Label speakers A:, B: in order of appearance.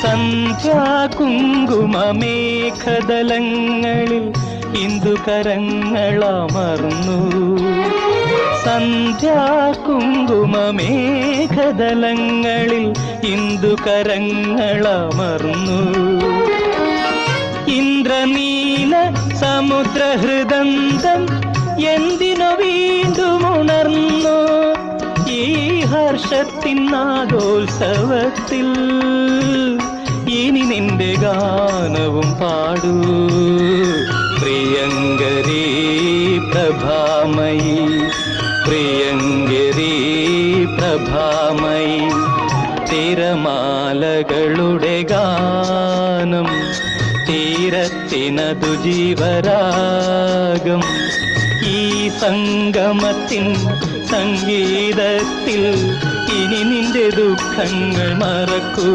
A: സന്ധ്യാകുങ്കുമമേഘതലങ്ങളിൽ ഇന്ദുകരങ്ങളമർന്നു. സന്ധ്യാകുങ്കുമമേഘതലങ്ങളിൽ ഇന്ദുകരങ്ങളമർന്നു. ഇന്ദ്രനീല സമുദ്രഹൃദന്തം എന്തിനു വീണ്ടുമുണർന്നു. ഈ ഹർഷത്തിൻ നാദോത്സവത്തിൽ ഇനി നിന്റെ ഗാനവും പാടൂ. പ്രിയങ്കരീ പ്രഭാമയി, പ്രിയങ്കരീ പ്രഭാമയി, തിരമാലകളുടെ ഗാനം, തീരത്തിനതു ജീവരാഗം. ഈ സംഗമത്തിൻ സംഗീതത്തിൽ ഇനി നിന്റെ ദുഃഖങ്ങൾ മറക്കൂ.